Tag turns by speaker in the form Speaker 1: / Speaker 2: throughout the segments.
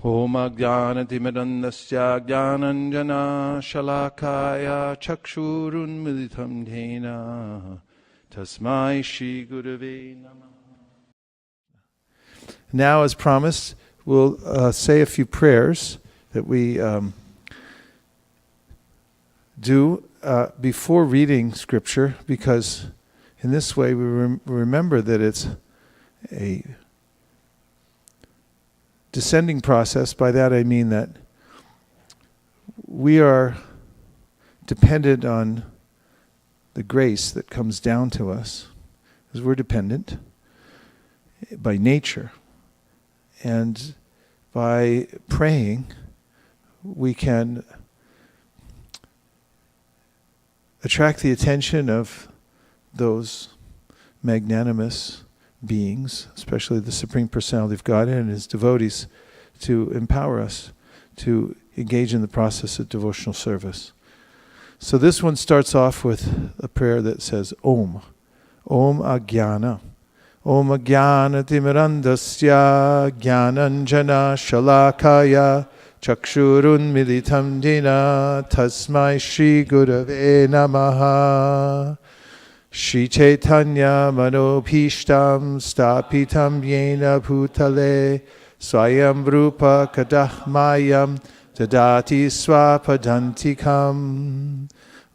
Speaker 1: Om Ajnanatimirandasya Jnananjana Shalakaya Chakshurunmilitam Dhena Tasmai Shri Gurave Namah. Now, as promised, we'll say a few prayers that we do before reading Scripture, because in this way we remember that it's a descending process. By that I mean that we are dependent on the grace that comes down to us, because we're dependent by nature. And by praying, we can attract the attention of those magnanimous beings, especially the Supreme Personality of Godhead and His devotees, to empower us to engage in the process of devotional service. So this one starts off with a prayer that says Om. Om Ajnana. Om Ajnanatimirandasya Jnananjana Shalakaya Chakshurunmilitam Dhena Tasmai Shri Gurave Namaha. Shri Chaitanya Manobhishtam Stapitam Yena Bhutale Swayam Rupa Kadahmayam Dadati Swapadantikam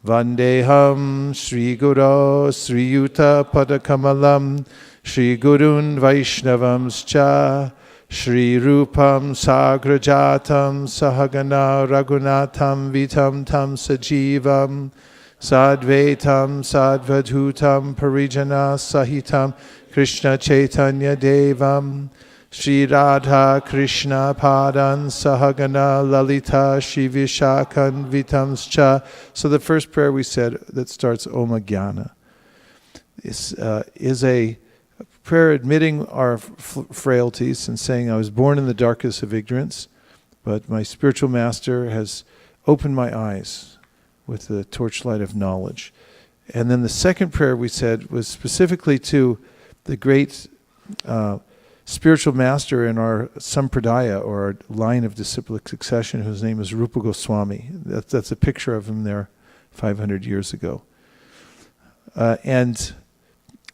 Speaker 1: Vandeham Shri Guru Sri Yuta Padakamalam Shri Gurun Vaishnavamscha Shri Rupam Sagrajatam Sahagana Raghunatham Vitam Tam Sajivam Sadvaitam Sadvadhutam Parijana Sahitam Krishna Chaitanya Devam Shri Radha Krishna Padan Sahagana Lalita Shri Vishakan Vitamscha. So the first prayer we said that starts Om Ajnana is a prayer admitting our frailties and saying, I was born in the darkness of ignorance, but my spiritual master has opened my eyes with the torchlight of knowledge. And then the second prayer we said was specifically to the great spiritual master in our sampradaya, or our line of disciplic succession, whose name is Rupa Goswami. That's a picture of him there 500 years ago. And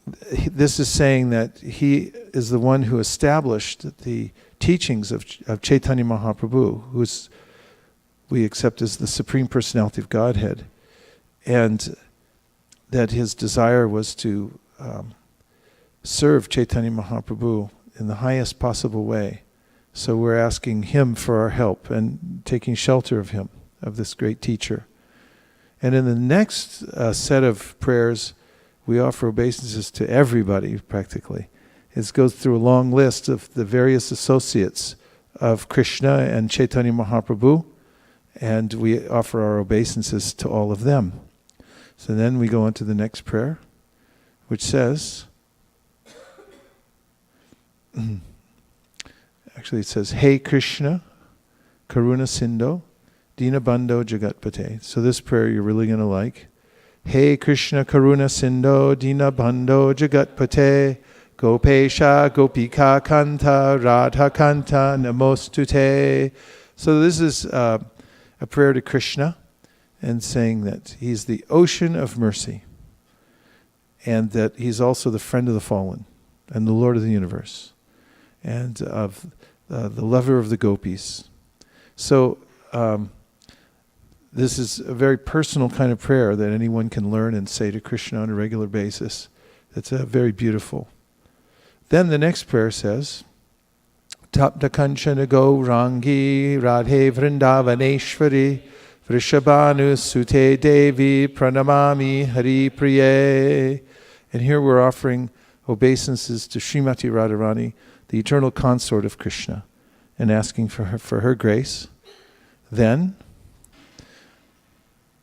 Speaker 1: this is saying that he is the one who established the teachings of Chaitanya Mahaprabhu, who we accept as the Supreme Personality of Godhead, and that his desire was to serve Chaitanya Mahaprabhu in the highest possible way. So we're asking him for our help and taking shelter of him, of this great teacher. And in the next set of prayers, we offer obeisances to everybody, practically. It goes through a long list of the various associates of Krishna and Chaitanya Mahaprabhu, and we offer our obeisances to all of them. So then we go on to the next prayer, which says, actually it says, Hey Krishna, Karuna Sindho, Dinabandho Jagatpate. So this prayer you're really going to like. Hey Krishna Karuna Sindho Dinabandho Jagatpate Gopesha Gopika Kanta Radha Kanta Namostute. So this is a prayer to Krishna, and saying that he's the ocean of mercy, and that he's also the friend of the fallen and the Lord of the universe, and of the lover of the gopis. So this is a very personal kind of prayer that anyone can learn and say to Krishna on a regular basis. It's very beautiful. Then the next prayer says, Tapta Kanchana Gaurangi Radhe Vrindavaneshwari Vrishabhanu Sute Devi Pranamami Hari Priye. And here we're offering obeisances to Srimati Radharani, the eternal consort of Krishna, and asking for her grace. Then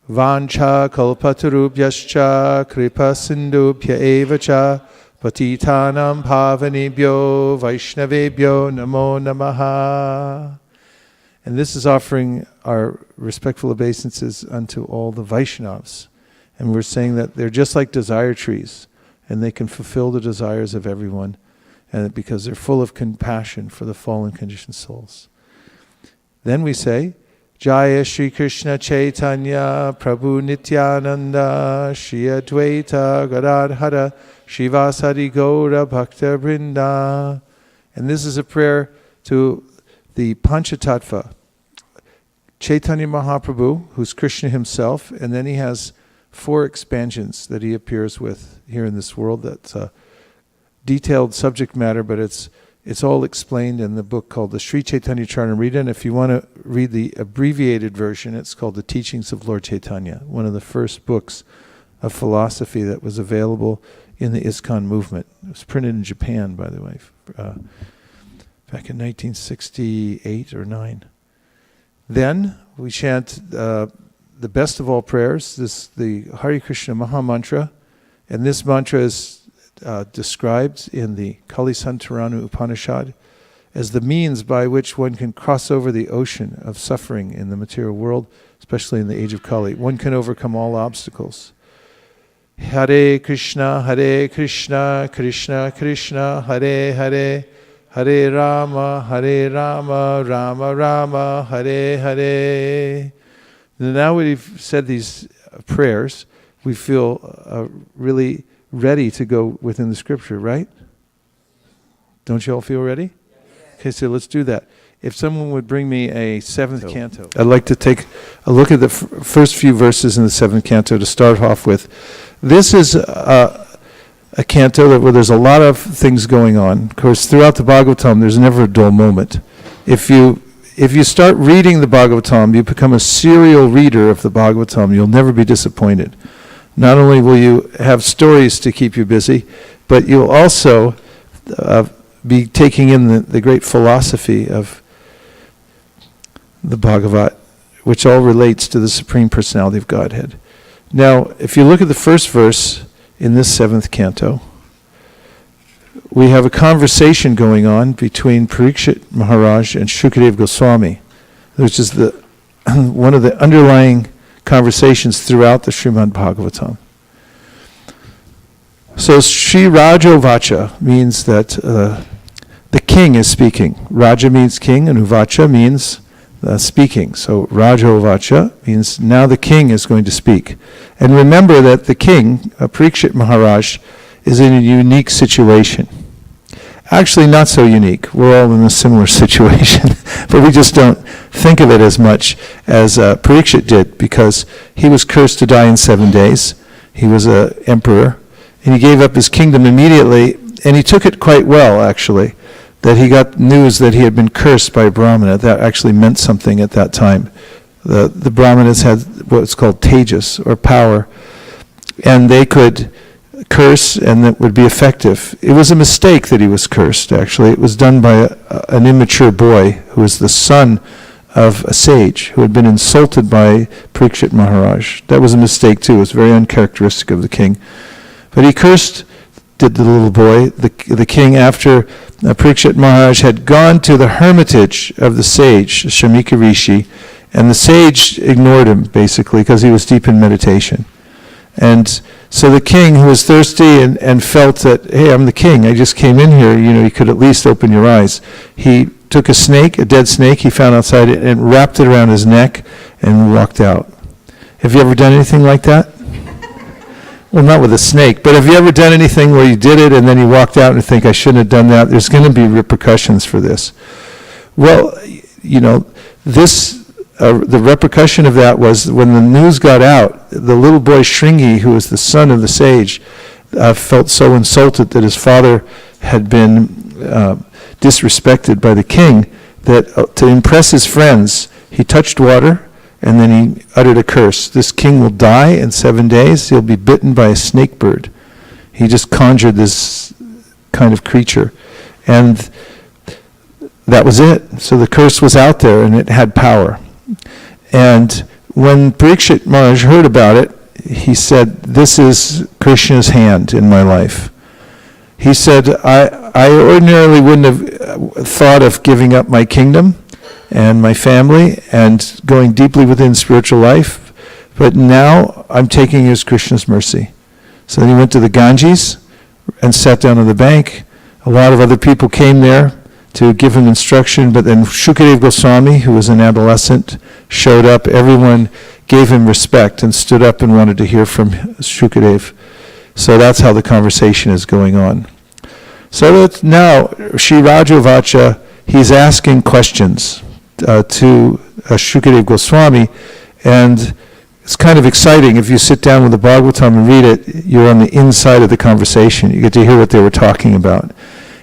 Speaker 1: Vancha kalpatarubhyascha kripa sindubhya evacha patitanam pavanebhyo vaishnavebhyo namo namaha. And this is offering our respectful obeisances unto all the Vaishnavas. And we're saying that they're just like desire trees, and they can fulfill the desires of everyone, and because they're full of compassion for the fallen conditioned souls. Then we say, Jaya Shri Krishna Chaitanya Prabhu Nityananda Shri Advaita Gadadhara Shivasari Gaura Bhakta Vrinda. And this is a prayer to the Panchatattva. Chaitanya Mahaprabhu, who's Krishna himself, and then he has 4 expansions that he appears with here in this world. That's a detailed subject matter, but it's all explained in the book called the Sri Chaitanya Charitamrita. And if you want to read the abbreviated version, it's called The Teachings of Lord Chaitanya, one of the first books of philosophy that was available in the ISKCON movement. It was printed in Japan, by the way, back in 1968 or 9. Then we chant the best of all prayers, the Hare Krishna Maha Mantra, and this mantra is described in the Kalisantaranu Upanishad as the means by which one can cross over the ocean of suffering in the material world, especially in the age of Kali. One can overcome all obstacles. Hare Krishna, Krishna Krishna, Hare Hare, Hare Rama, Rama Rama, Hare Hare. Now we've said these prayers, we feel really ready to go within the scripture, right? Don't you all feel ready? Okay, so let's do that. If someone would bring me a 7th canto. I'd like to take a look at the first few verses in the 7th canto to start off with. This is a canto where there's a lot of things going on. Of course, throughout the Bhagavatam, there's never a dull moment. If you start reading the Bhagavatam, you become a serial reader of the Bhagavatam. You'll never be disappointed. Not only will you have stories to keep you busy, but you'll also be taking in the great philosophy of the Bhagavat, which all relates to the Supreme Personality of Godhead. Now, if you look at the first verse in this 7th canto, we have a conversation going on between Parikshit Maharaj and Shukadev Goswami, which is one of the underlying conversations throughout the Srimad Bhagavatam. So Sri Rajo Vacha means that the king is speaking. Raja means king, and Uvacha means speaking. So Rajo Vacha means now the king is going to speak. And remember that the king, Parikshit Maharaj, is in a unique situation. Actually, not so unique. We're all in a similar situation, but we just don't think of it as much as Parikshit did, because he was cursed to die in 7 days. He was an emperor, and he gave up his kingdom immediately, and he took it quite well, actually, that he got news that he had been cursed by a Brahmana. That actually meant something at that time. The Brahmanas had what's called tejas, or power, and they could curse and that would be effective. It was a mistake that he was cursed, actually. It was done by an immature boy who was the son of a sage who had been insulted by Parikshit Maharaj. That was a mistake too. It was very uncharacteristic of the king. But he cursed, did the little boy, the king, after Parikshit Maharaj had gone to the hermitage of the sage, Shamika Rishi, and the sage ignored him, basically, because he was deep in meditation. And so the king, who was thirsty and felt that, hey, I'm the king, I just came in here, you could at least open your eyes. He took a snake, a dead snake he found outside, and wrapped it around his neck and walked out. Have you ever done anything like that? Well, not with a snake, but have you ever done anything where you did it and then you walked out and you think, I shouldn't have done that? There's going to be repercussions for this. Well, the repercussion of that was when the news got out, the little boy Shringi, who was the son of the sage, felt so insulted that his father had been disrespected by the king that to impress his friends, he touched water and then he uttered a curse. This king will die in 7 days. He'll be bitten by a snake bird. He just conjured this kind of creature. And that was it. So the curse was out there and it had power. And when Parikshit Maharaj heard about it, he said, this is Krishna's hand in my life. He said, I ordinarily wouldn't have thought of giving up my kingdom and my family and going deeply within spiritual life, but now I'm taking it as Krishna's mercy. So then he went to the Ganges and sat down on the bank. A lot of other people came there to give him instruction, but then Shukadeva Goswami, who was an adolescent, showed up. Everyone gave him respect and stood up and wanted to hear from Shukadeva. So that's how the conversation is going on. So now, Sri Rajavacha, he's asking questions to Shukadeva Goswami, and it's kind of exciting. If you sit down with the Bhagavatam and read it, you're on the inside of the conversation. You get to hear what they were talking about.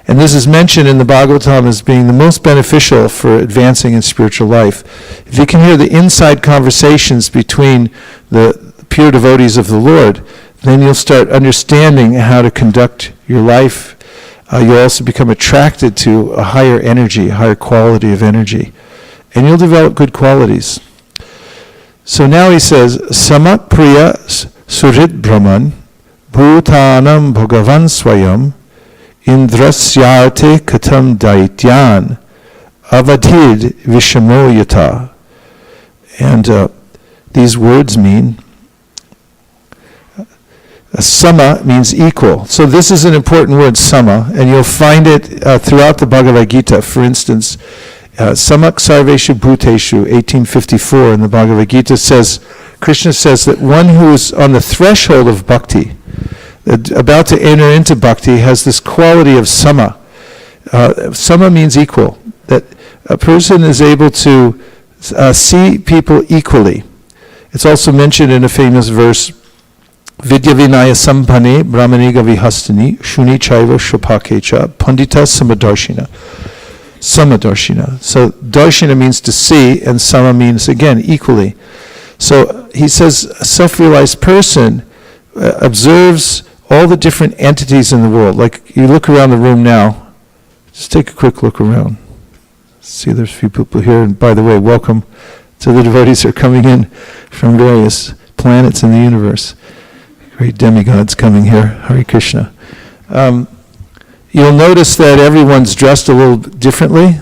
Speaker 1: And this is mentioned in the Bhagavatam as being the most beneficial for advancing in spiritual life. If you can hear the inside conversations between the pure devotees of the Lord, then you'll start understanding how to conduct your life. You'll also become attracted to a higher energy, a higher quality of energy. And you'll develop good qualities. So now he says, Samak Priya Surit Brahman Bhutanam Bhagavan Swayam Indrasyarte Katam Daityan Avadhid Vishamo Yata. And these words mean, sama means equal. So this is an important word, sama, and you'll find it throughout the Bhagavad-gita. For instance, Samak Sarveshu Bhuteshu, 1854 in the Bhagavad-gita says, Krishna says that one who is on the threshold of bhakti, about to enter into bhakti, has this quality of sama. Sama means equal, that a person is able to see people equally. It's also mentioned in a famous verse, Vidya Vinaya Sampane Brahmaniga Vihastani Shuni Chaiva Shopakecha Pandita Samadarshina. Samadarshina. So darshina means to see, and sama means, again, equally. So he says a self-realized person observes all the different entities in the world. Like you look around the room now, just take a quick look around. See, there's a few people here, and by the way, welcome to the devotees who are coming in from various planets in the universe. Great demigods coming here. Hare Krishna. You'll notice that everyone's dressed a little differently.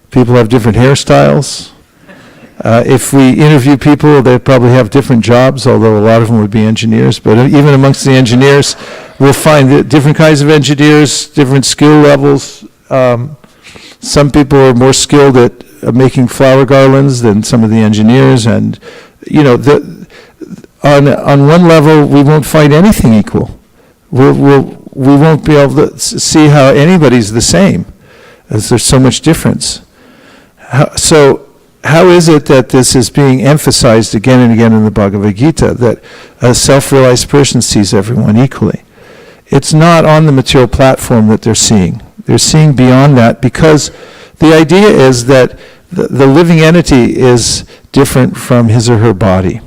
Speaker 1: People have different hairstyles. If we interview people, they probably have different jobs, although a lot of them would be engineers. But even amongst the engineers, we'll find that different kinds of engineers, different skill levels. Some people are more skilled at making flower garlands than some of the engineers. And, you know, on one level, we won't find anything equal. We won't be able to see how anybody's the same, as there's so much difference. So how is it that this is being emphasized again and again in the Bhagavad-gita, that a self-realized person sees everyone equally? It's not on the material platform that they're seeing. They're seeing beyond that, because the idea is that the living entity is different from his or her body.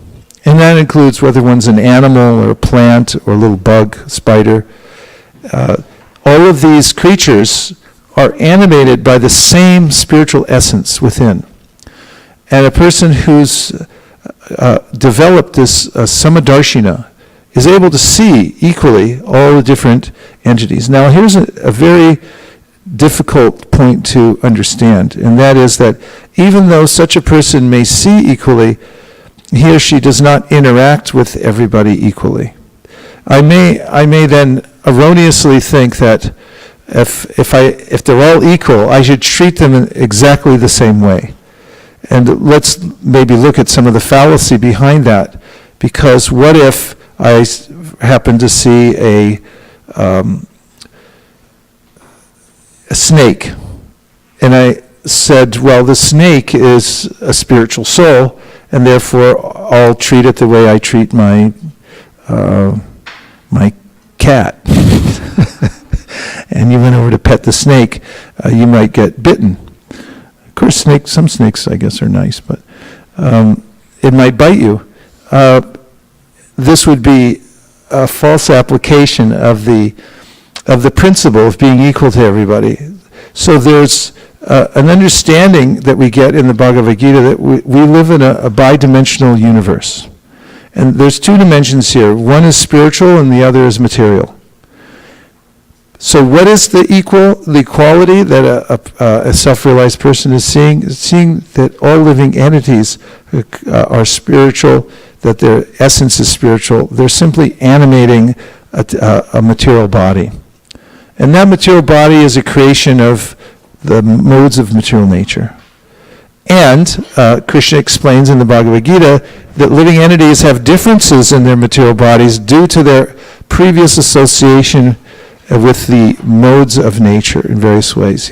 Speaker 1: And that includes whether one's an animal or a plant or a little bug, spider. All of these creatures are animated by the same spiritual essence within. And a person who's developed this samadarshina is able to see equally all the different entities. Now here's a very difficult point to understand, and that is that even though such a person may see equally, he or she does not interact with everybody equally. I may then erroneously think that if they're all equal, I should treat them in exactly the same way. And let's maybe look at some of the fallacy behind that, because what if I happen to see a snake, and I said, well, the snake is a spiritual soul, and therefore I'll treat it the way I treat my cat. And you went over to pet the snake, you might get bitten. Of course, some snakes, I guess, are nice, but it might bite you. This would be a false application of the principle of being equal to everybody. So there's an understanding that we get in the Bhagavad-gita that we live in a bi-dimensional universe. And there's two dimensions here. One is spiritual and the other is material. So what is the equality that a self-realized person is seeing? It's seeing that all living entities are spiritual, that their essence is spiritual. They're simply animating a material body. And that material body is a creation of the modes of material nature. And Krishna explains in the Bhagavad-gita that living entities have differences in their material bodies due to their previous association with the modes of nature in various ways.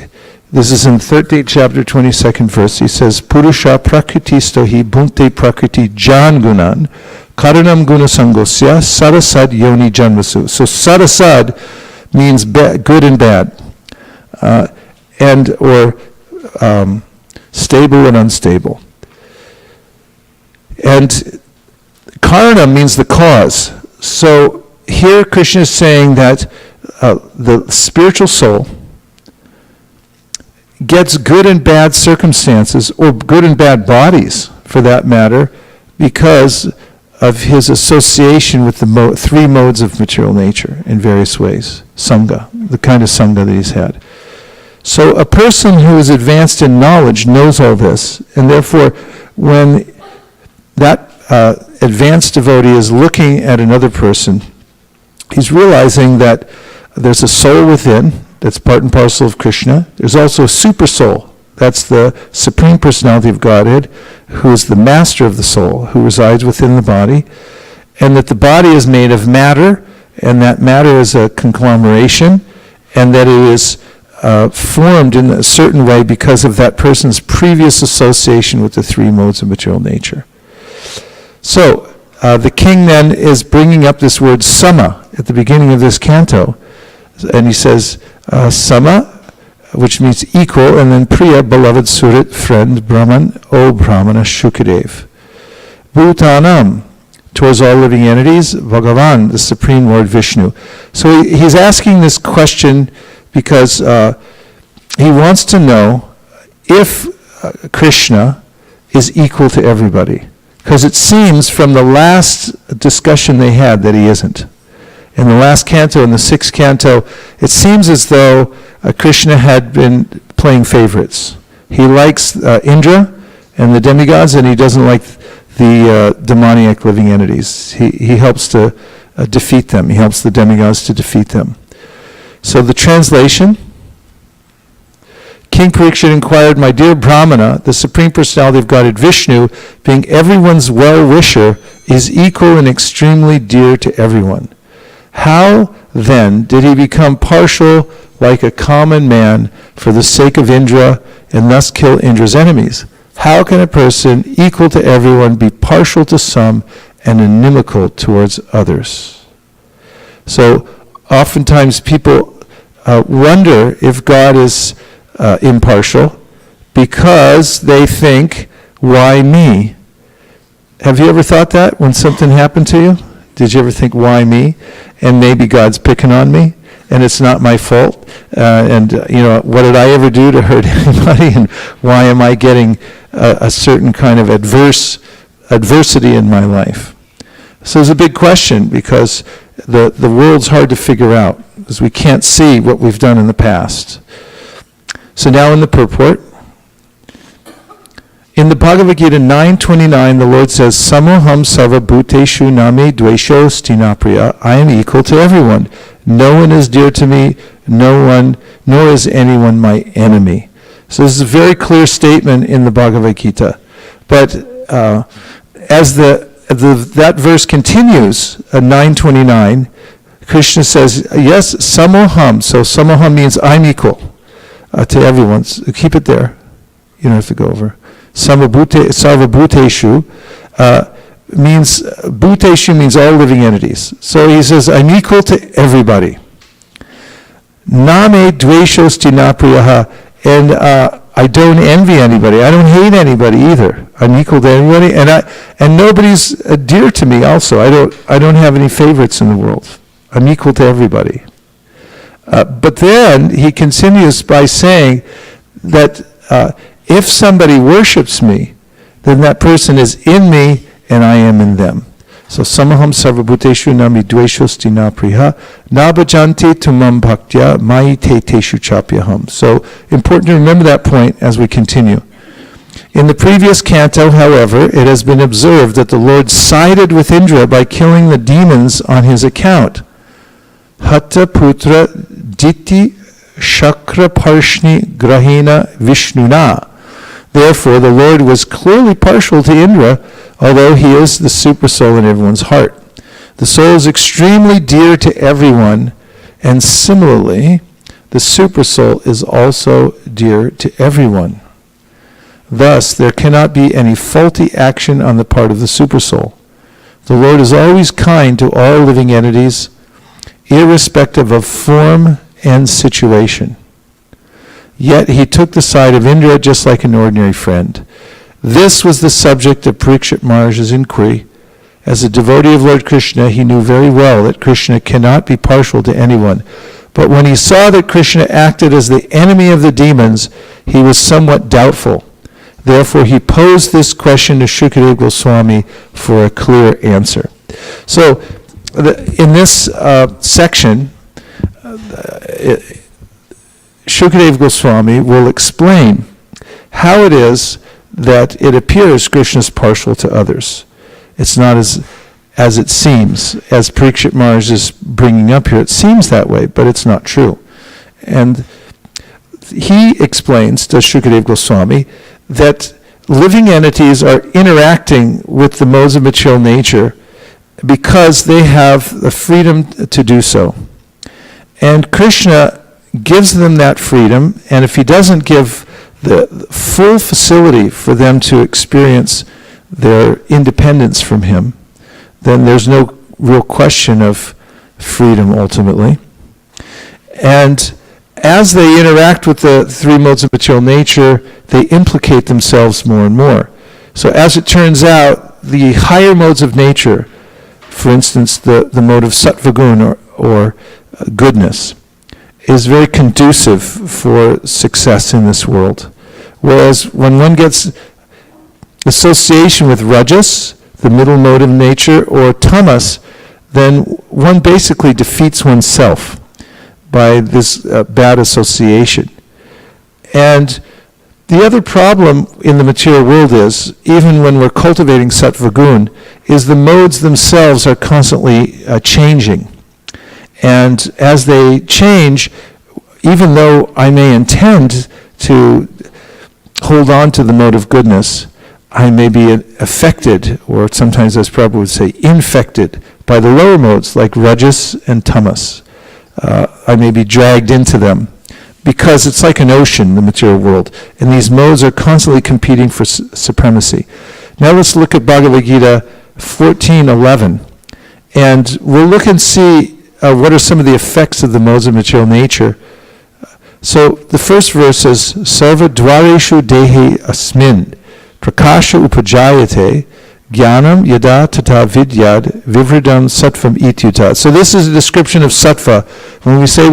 Speaker 1: This is in 13th chapter, 22nd verse. He says, Purusha prakritisto hi bhunte prakriti jan gunan karanam guna sangosya sarasad yoni janvasu. So sarasad means good and bad, or stable and unstable. And karana means the cause. So here Krishna is saying that the spiritual soul gets good and bad circumstances, or good and bad bodies, for that matter, because of his association with the three modes of material nature in various ways. Sangha, the kind of sangha that he's had. So a person who is advanced in knowledge knows all this, and therefore when that advanced devotee is looking at another person, he's realizing that there's a soul within that's part and parcel of Krishna. There's also a super soul. That's the Supreme Personality of Godhead, who is the master of the soul, who resides within the body, and that the body is made of matter, and that matter is a conglomeration, and that it is formed in a certain way because of that person's previous association with the three modes of material nature. So, the king then is bringing up this word sama at the beginning of this canto, and he says, sama, which means equal, and then priya, beloved surit, friend, Brahman, O Brahmana Shukadev. Bhutanam, towards all living entities, Bhagavan, the Supreme Lord Vishnu. So he's asking this question because he wants to know if Krishna is equal to everybody. Because it seems from the last discussion they had that he isn't. In the last canto, in the 6th canto, it seems as though Krishna had been playing favorites. He likes Indra and the demigods, and he doesn't like the demoniac living entities. He helps to defeat them. He helps the demigods to defeat them. So the translation, King Parikshit inquired, my dear Brahmana, the Supreme Personality of Godhead Vishnu, being everyone's well-wisher, is equal and extremely dear to everyone. How, then, did he become partial like a common man for the sake of Indra and thus kill Indra's enemies? How can a person equal to everyone be partial to some and inimical towards others? So, oftentimes people wonder if God is impartial because they think, why me? Have you ever thought that when something happened to you? Did you ever think, why me? And maybe God's picking on me, and it's not my fault. What did I ever do to hurt anybody? And why am I getting a certain kind of adversity in my life? So it's a big question because the world's hard to figure out because we can't see what we've done in the past. So now in the purport, in the Bhagavad-gita 9:29, the Lord says, Samoham sarva bhuteshu name dvesho stinapriya. I am equal to everyone. No one is dear to me, nor is anyone my enemy. So this is a very clear statement in the Bhagavad-gita. But as that verse continues, 9:29, Krishna says, yes, samoham. So samoham means I'm equal to everyone. So keep it there. You don't have to go over. Sarva bhuteshu means, bhuteshu means all living entities. So he says, I'm equal to everybody. Name dvesho stinapriyaha, and I don't envy anybody. I don't hate anybody either. I'm equal to everybody, and nobody's dear to me also. I don't have any favorites in the world. I'm equal to everybody. But then he continues by saying that if somebody worships me, then that person is in me and I am in them. So samaham sarvabhuteshu nami dvesho stinapriha nabhajanti tumam bhaktya mai te teshu chapyaham. So important to remember that point as we continue. In the previous canto, however, it has been observed that the Lord sided with Indra by killing the demons on his account. Hatta putra diti shakra parshni grahina vishnuna. Therefore, the Lord was clearly partial to Indra, although he is the supersoul in everyone's heart. The soul is extremely dear to everyone, and similarly, the supersoul is also dear to everyone. Thus, there cannot be any faulty action on the part of the supersoul. The Lord is always kind to all living entities, irrespective of form and situation. Yet he took the side of Indra just like an ordinary friend. This was the subject of Parikshit Maharaj's inquiry. As a devotee of Lord Krishna, he knew very well that Krishna cannot be partial to anyone. But when he saw that Krishna acted as the enemy of the demons, he was somewhat doubtful. Therefore, he posed this question to Shukadeva Goswami for a clear answer. So, in this section, Shukadeva Goswami will explain how it is that it appears Krishna is partial to others. It's not as it seems, as Parikshit Maharaj is bringing up here. It seems that way, but it's not true. And he explains to Shukadeva Goswami that living entities are interacting with the modes of material nature because they have the freedom to do so. And Krishna gives them that freedom, and if he doesn't give the full facility for them to experience their independence from him, then there's no real question of freedom ultimately. And as they interact with the three modes of material nature, they implicate themselves more and more. So as it turns out, the higher modes of nature, for instance, the mode of sattva-gun or goodness, is very conducive for success in this world. Whereas when one gets association with rajas, the middle mode of nature, or tamas, then one basically defeats oneself by this bad association. And the other problem in the material world is, even when we're cultivating sattva-gun, is the modes themselves are constantly changing. And as they change, even though I may intend to hold on to the mode of goodness, I may be affected, or sometimes as Prabhupada would say, infected by the lower modes like rajas and tamas. I may be dragged into them because it's like an ocean, the material world, and these modes are constantly competing for supremacy. Now let's look at Bhagavad-gita 14:11, and we'll look and see what are some of the effects of the modes of material nature. So the first verse says, Sarva dvareshu dehe asmin prakasha upajayate jnanam yada tata vidyad vivridam sattvam ityuta. So this is a description of sattva. When we say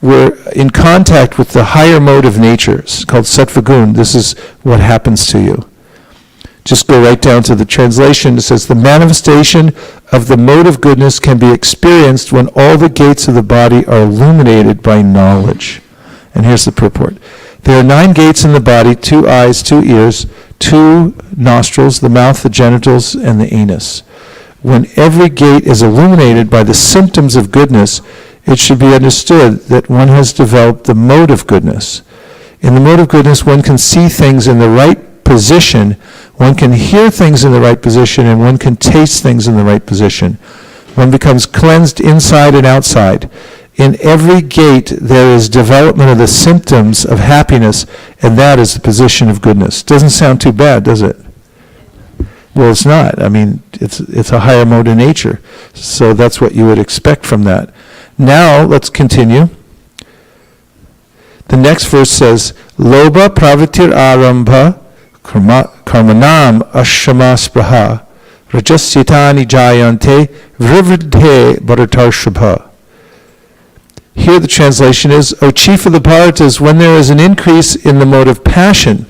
Speaker 1: we're in contact with the higher mode of nature, it's called sattva-gun, this is what happens to you. Just go right down to the translation. It says, the manifestation of the mode of goodness can be experienced when all the gates of the body are illuminated by knowledge. And here's the purport. There are 9 gates in the body, 2 eyes, 2 ears, 2 nostrils, the mouth, the genitals, and the anus. When every gate is illuminated by the symptoms of goodness, it should be understood that one has developed the mode of goodness. In the mode of goodness, one can see things in the right position, one can hear things in the right position, and one can taste things in the right position. One becomes cleansed inside and outside. In every gate there is development of the symptoms of happiness, and that is the position of goodness. Doesn't sound too bad, does it? Well, it's not. I mean, it's a higher mode of nature. So that's what you would expect from that. Now, let's continue. The next verse says, Loba pravitir arambha karmanam ashamaspраha rajasyatani jayante vrivridhe bharatarshabha. Here the translation is, O chief of the Bharatas, when there is an increase in the mode of passion,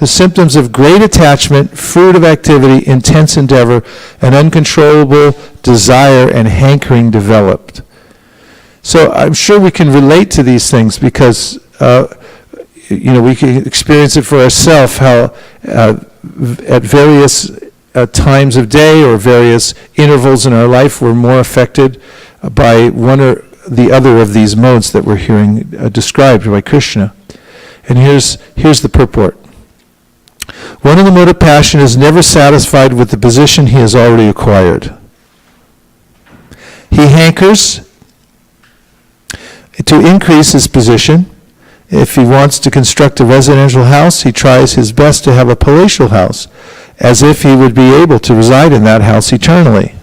Speaker 1: the symptoms of great attachment, fruit of activity, intense endeavor, and uncontrollable desire and hankering developed. So I'm sure we can relate to these things because we can experience it for ourselves, how at various times of day or various intervals in our life we're more affected by one or the other of these modes that we're hearing described by Krishna. And here's the purport. One in the mode of passion is never satisfied with the position he has already acquired. He hankers to increase his position. If he wants to construct a residential house, he tries his best to have a palatial house, as if he would be able to reside in that house eternally.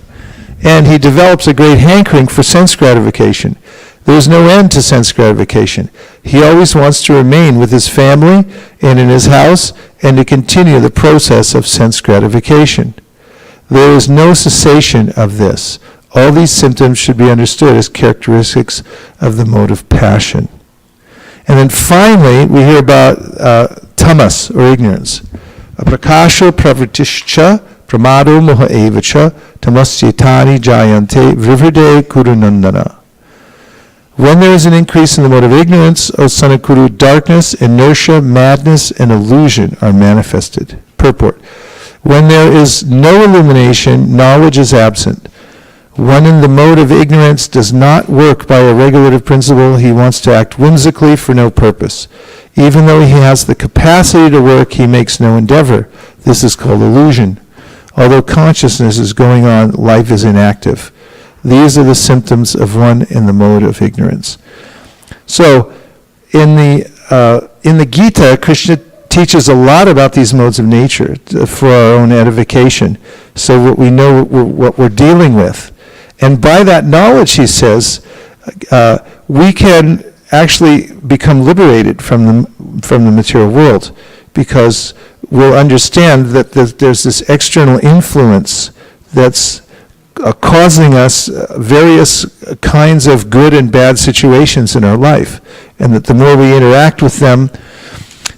Speaker 1: And he develops a great hankering for sense gratification. There is no end to sense gratification. He always wants to remain with his family and in his house and to continue the process of sense gratification. There is no cessation of this. All these symptoms should be understood as characteristics of the mode of passion. And then finally, we hear about tamas, or ignorance. Prakasho pravritischa pramado moha evacha tamasyetani jayante vrivrde kurunandana. When there is an increase in the mode of ignorance, O son of Kuru, darkness, inertia, madness, and illusion are manifested. Purport. When there is no illumination, knowledge is absent. One in the mode of ignorance does not work by a regulative principle. He wants to act whimsically for no purpose. Even though he has the capacity to work, he makes no endeavor. This is called illusion. Although consciousness is going on, life is inactive. These are the symptoms of one in the mode of ignorance. So, in the Gita, Krishna teaches a lot about these modes of nature for our own edification, so that we know what we're dealing with. And by that knowledge, he says, we can actually become liberated from the material world, because we'll understand that there's this external influence that's causing us various kinds of good and bad situations in our life, and that the more we interact with them,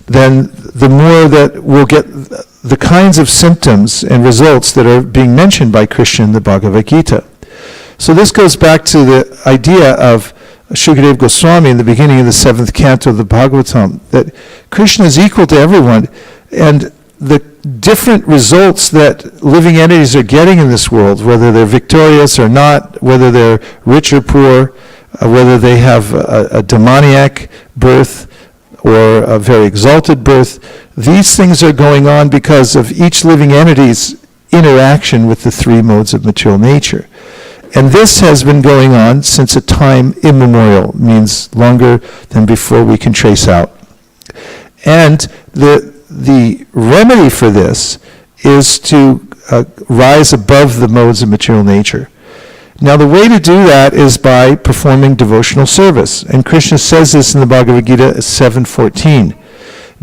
Speaker 1: then the more that we'll get the kinds of symptoms and results that are being mentioned by Krishna in the Bhagavad-gita. So this goes back to the idea of Shukadeva Goswami in the beginning of the 7th canto of the Bhagavatam, that Krishna is equal to everyone, and the different results that living entities are getting in this world, whether they're victorious or not, whether they're rich or poor, whether they have a demoniac birth or a very exalted birth, these things are going on because of each living entity's interaction with the three modes of material nature. And this has been going on since a time immemorial, means longer than before we can trace out. And the remedy for this is to rise above the modes of material nature. Now the way to do that is by performing devotional service. And Krishna says this in the Bhagavad-gita 7:14.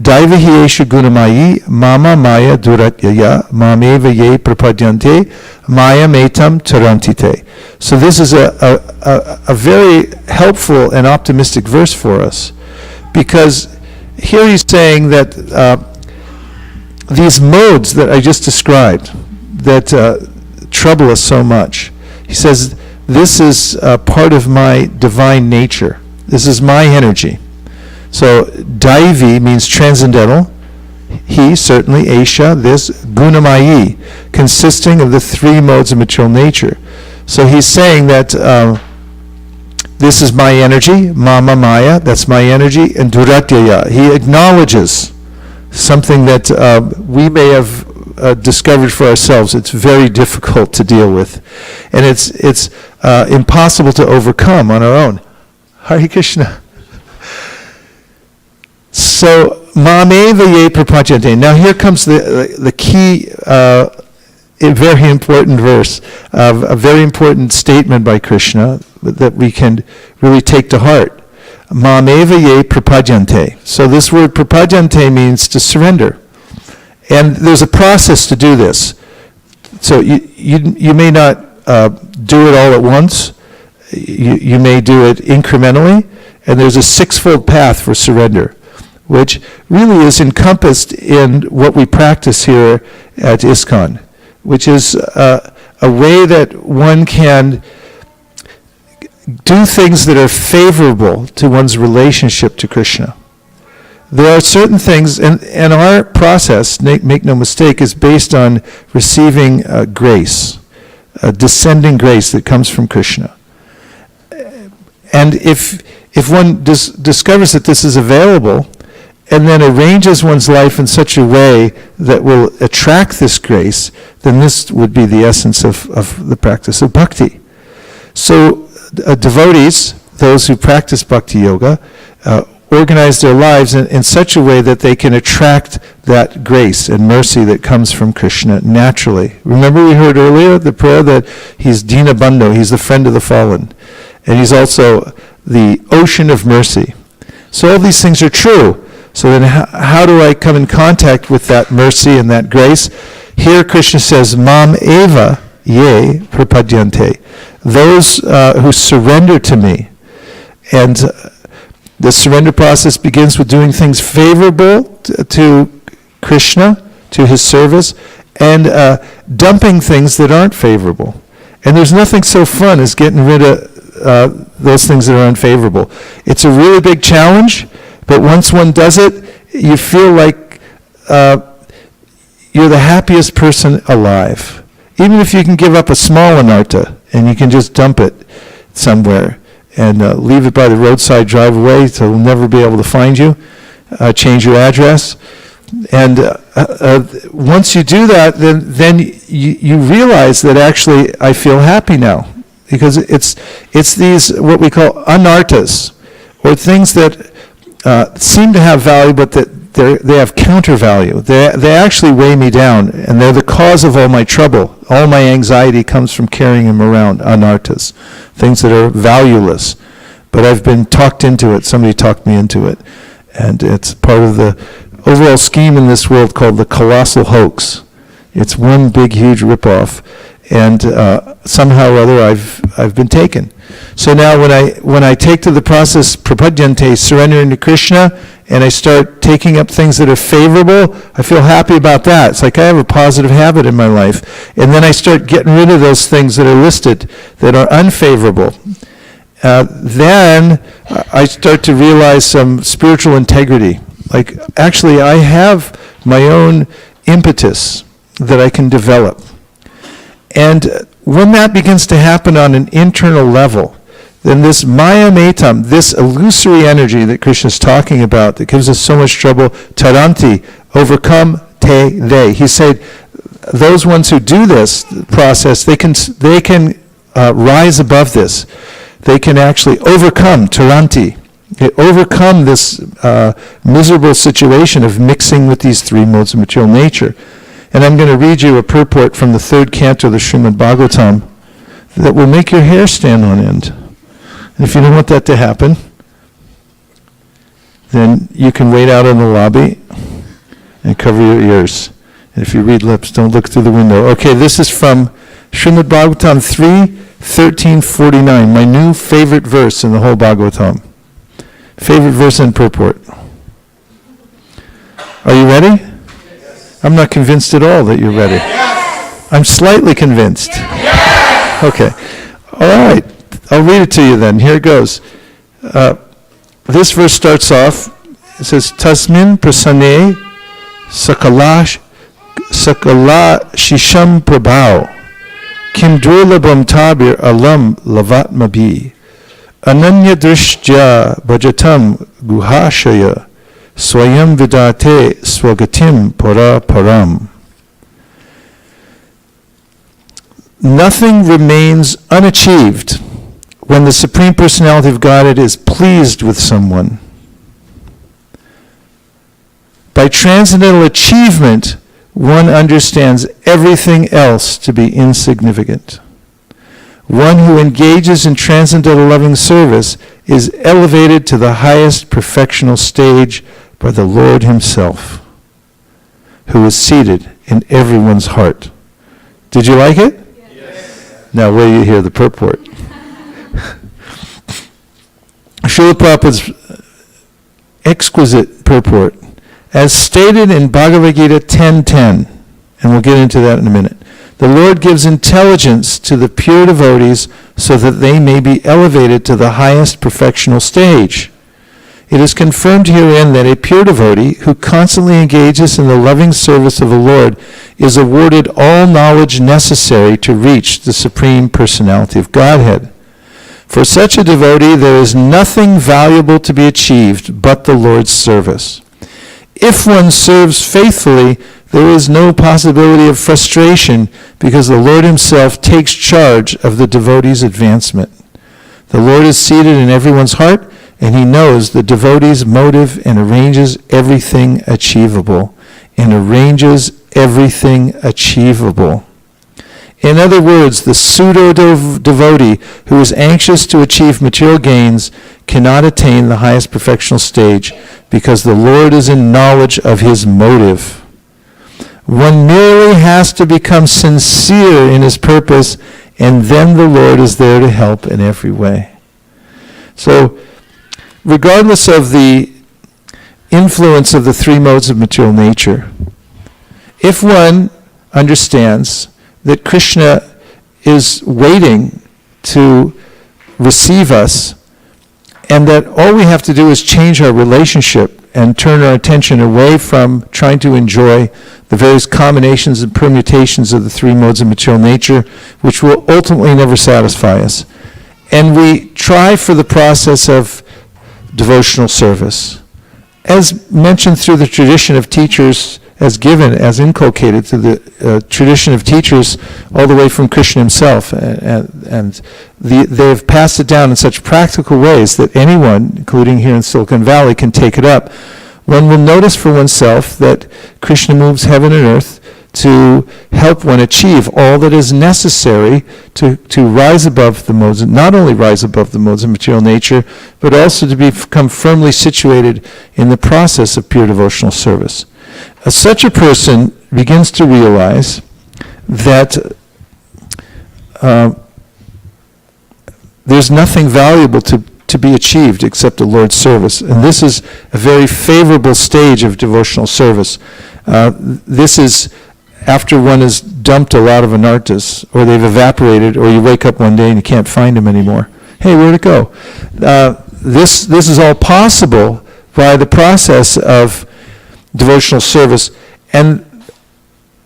Speaker 1: Daivahyeshu gunamayi mama maya duratyaya mameva ye prapadyante maya metam tarantite. So this is a very helpful and optimistic verse for us, because here he's saying that these modes that I just described that trouble us so much, he says, this is part of my divine nature. This is my energy. So Daivi means transcendental. He, certainly, Aisha, this, Gunamayi, consisting of the three modes of material nature. So he's saying that this is my energy, Mama Maya, that's my energy, and Duratyaya. He acknowledges something that we may have discovered for ourselves. It's very difficult to deal with, and it's impossible to overcome on our own. Hare Krishna. So, Mameva ye prapachante. Now here comes the key, a very important verse, a very important statement by Krishna that we can really take to heart. Mameva ye prapachante. So this word prapachante means to surrender. And there's a process to do this. So you may not do it all at once. You may do it incrementally. And there's a sixfold path for surrender, which really is encompassed in what we practice here at ISKCON, which is a way that one can do things that are favorable to one's relationship to Krishna. There are certain things, and our process, make no mistake, is based on receiving grace, a descending grace that comes from Krishna. And if one discovers that this is available, and then arranges one's life in such a way that will attract this grace, then this would be the essence of the practice of bhakti. So devotees, those who practice bhakti yoga, organize their lives in such a way that they can attract that grace and mercy that comes from Krishna naturally. Remember we heard earlier the prayer that he's Dina Bandhu, he's the friend of the fallen. And he's also the ocean of mercy. So all these things are true. So then how do I come in contact with that mercy and that grace? Here Krishna says, Mam eva ye prapadyante. Those who surrender to me. And the surrender process begins with doing things favorable to Krishna, to his service, and dumping things that aren't favorable. And there's nothing so fun as getting rid of those things that are unfavorable. It's a really big challenge. But once one does it, you feel like you're the happiest person alive. Even if you can give up a small anartha and you can just dump it somewhere and leave it by the roadside, drive away so they'll never be able to find you, change your address. And once you do that, then you realize that actually I feel happy now. Because it's these, what we call anarthas, or things that seem to have value, but that they have counter value. They actually weigh me down, and they're the cause of all my trouble. All my anxiety comes from carrying them around, anarthas, things that are valueless. But I've been talked into it. Somebody talked me into it. And it's part of the overall scheme in this world called the colossal hoax. It's one big, huge ripoff. And somehow or other I've been taken. So now when I take to the process prapadyante, surrendering to Krishna, and I start taking up things that are favorable, I feel happy about that. It's like I have a positive habit in my life. And then I start getting rid of those things that are listed that are unfavorable. Then I start to realize some spiritual integrity. Like, actually, I have my own impetus that I can develop. And when that begins to happen on an internal level, then this maya metam, this illusory energy that Krishna is talking about that gives us so much trouble, taranti, overcome te they. He said those ones who do this process, they can rise above this. They can actually overcome taranti. They overcome this miserable situation of mixing with these three modes of material nature. And I'm going to read you a purport from the third canto of the Srimad Bhagavatam that will make your hair stand on end. And if you don't want that to happen, then you can wait out in the lobby and cover your ears. And if you read lips, don't look through the window. Okay, this is from Srimad Bhagavatam 3:13-49, my new favorite verse in the whole Bhagavatam. Favorite verse and purport. Are you ready? I'm not convinced at all that you're ready. Yes. I'm slightly convinced. Yes. Okay. All right. I'll read it to you then. Here it goes. This verse starts off. It says, Tasmin prasane sakala shisham prabhao kim durlabam tabir alam lavatmabi ananya drishtya bhajatam guhashaya Swayam vidate swagatim para param. Nothing remains unachieved when the Supreme Personality of Godhead is pleased with someone. By transcendental achievement, one understands everything else to be insignificant. One who engages in transcendental loving service is elevated to the highest perfectional stage by the Lord himself, who is seated in everyone's heart. Did you like it? Yes. Now wait till you hear the purport. Srila Prabhupada's exquisite purport, as stated in Bhagavad-gita 10:10, and we'll get into that in a minute. The Lord gives intelligence to the pure devotees so that they may be elevated to the highest perfectional stage. It is confirmed herein that a pure devotee who constantly engages in the loving service of the Lord is awarded all knowledge necessary to reach the Supreme Personality of Godhead. For such a devotee, there is nothing valuable to be achieved but the Lord's service. If one serves faithfully, there is no possibility of frustration because the Lord himself takes charge of the devotee's advancement. The Lord is seated in everyone's heart, and he knows the devotee's motive and arranges everything achievable. In other words, the pseudo-devotee who is anxious to achieve material gains cannot attain the highest perfectional stage because the Lord is in knowledge of his motive. One merely has to become sincere in his purpose, and then the Lord is there to help in every way. So, regardless of the influence of the three modes of material nature, if one understands that Krishna is waiting to receive us, and that all we have to do is change our relationship and turn our attention away from trying to enjoy the various combinations and permutations of the three modes of material nature, which will ultimately never satisfy us. And we try for the process of devotional service. As mentioned through the tradition of teachers, as inculcated to the tradition of teachers all the way from Krishna himself, and they've passed it down in such practical ways that anyone, including here in Silicon Valley, can take it up. One will notice for oneself that Krishna moves heaven and earth to help one achieve all that is necessary to rise above the modes, not only rise above the modes of material nature, but also to become firmly situated in the process of pure devotional service. Such a person begins to realize that there's nothing valuable to be achieved except the Lord's service. And this is a very favorable stage of devotional service. This is after one has dumped a lot of anartas, or they've evaporated, or you wake up one day and you can't find them anymore. Hey, where'd it go? This is all possible by the process of devotional service. And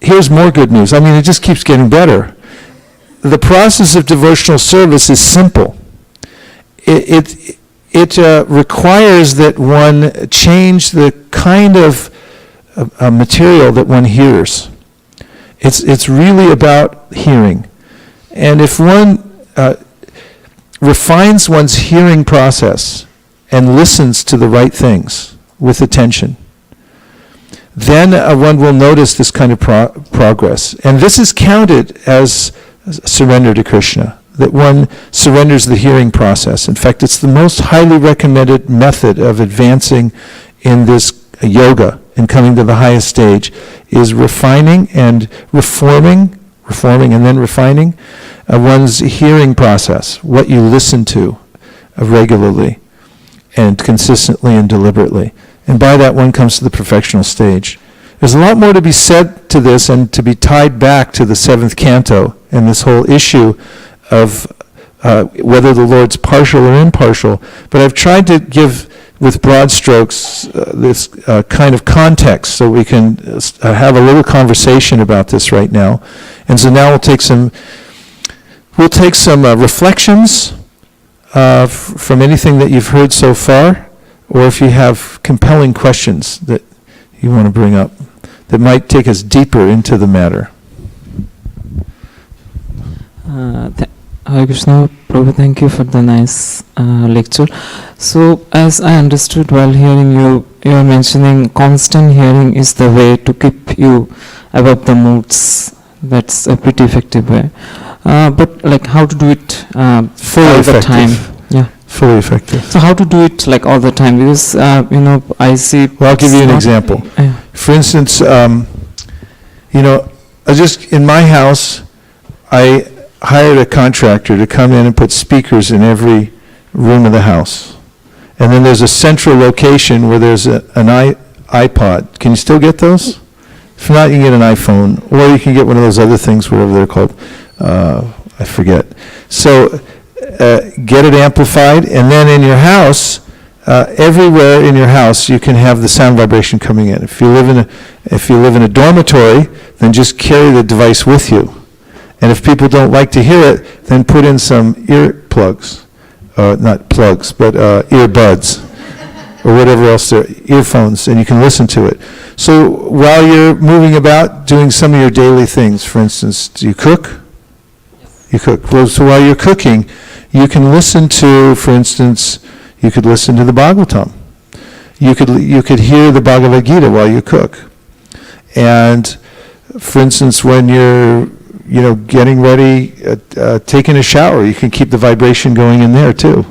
Speaker 1: here's more good news. I mean, it just keeps getting better. The process of devotional service is simple. It requires that one change the kind of material that one hears. It's really about hearing. And if one refines one's hearing process and listens to the right things with attention, then one will notice this kind of progress. And this is counted as surrender to Krishna, that one surrenders the hearing process. In fact, it's the most highly recommended method of advancing in this yoga and coming to the highest stage, is refining and reforming and then refining one's hearing process, what you listen to regularly and consistently and deliberately. And by that one comes to the perfectional stage. There's a lot more to be said to this and to be tied back to the 7th canto and this whole issue of whether the Lord's partial or impartial. But I've tried to give, with broad strokes, this kind of context so we can have a little conversation about this right now. And so now we'll take some reflections from anything that you've heard so far, or if you have compelling questions that you want to bring up that might take us deeper into the matter.
Speaker 2: Hare Krishna, Prabhu, thank you for the nice lecture. So, as I understood while hearing you, you are mentioning constant hearing is the way to keep you above the moods. That's a pretty effective way. But like how to do it
Speaker 1: Fully
Speaker 2: all
Speaker 1: effective.
Speaker 2: the time? Yeah.
Speaker 1: Fully effective.
Speaker 2: So how to do it like all the time? Because I see.
Speaker 1: Well, I'll give you an example. For instance, just in my house, I hired a contractor to come in and put speakers in every room of the house. And then there's a central location where there's an iPod. Can you still get those? If not, you can get an iPhone, or you can get one of those other things, whatever they're called. I forget. So get it amplified, and then in your house, everywhere in your house, you can have the sound vibration coming in. If you live in a dormitory, then just carry the device with you. And if people don't like to hear it, then put in some earplugs not plugs, but earbuds or whatever else, earphones, and you can listen to it. So while you're moving about doing some of your daily things, for instance, do you cook? Yes. You cook. Well, so while you're cooking, you can listen to, for instance, you could listen to the Bhagavatam. You could hear the Bhagavad-gita while you cook. And for instance, when you're getting ready, taking a shower, you can keep the vibration going in there too.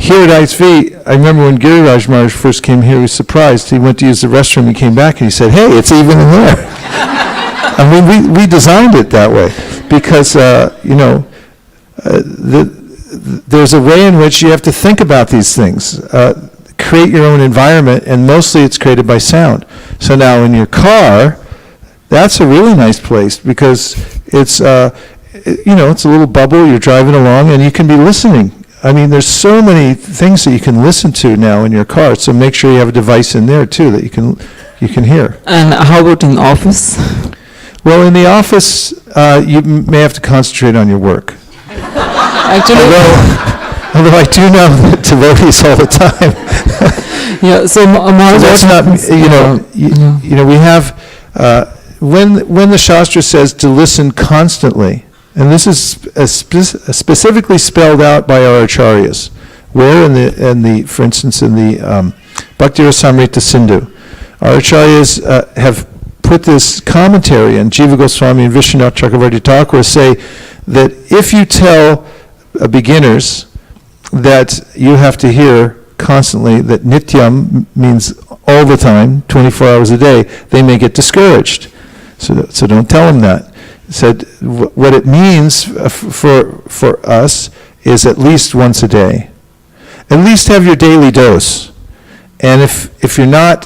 Speaker 1: Here at ISV, I remember when Giriraj Maharaj first came here, he was surprised. He went to use the restroom, he came back and he said, hey, it's even in there. I mean, we designed it that way because, there's a way in which you have to think about these things. Create your own environment, and mostly it's created by sound. So now in your car, that's a really nice place because it's, it's a little bubble, you're driving along and you can be listening. I mean, there's so many things that you can listen to now in your car, so make sure you have a device in there too that you can hear.
Speaker 2: And how about in office?
Speaker 1: Well, in the office, you may have to concentrate on your work.
Speaker 2: Actually,
Speaker 1: although I do know that devotees all the time.
Speaker 2: Yeah, so
Speaker 1: that's not, we have, when the Shastra says to listen constantly, and this is specifically spelled out by our acharyas, where for instance, in the Bhakti Rasamrita Sindhu, our acharyas have put this commentary, and Jiva Goswami and Vishwanath Chakravarti Thakur say that if you tell beginners that you have to hear constantly, that nityam means all the time, 24 hours a day, they may get discouraged. So don't tell them that. Said what it means for us is at least once a day. At least have your daily dose. And if you're not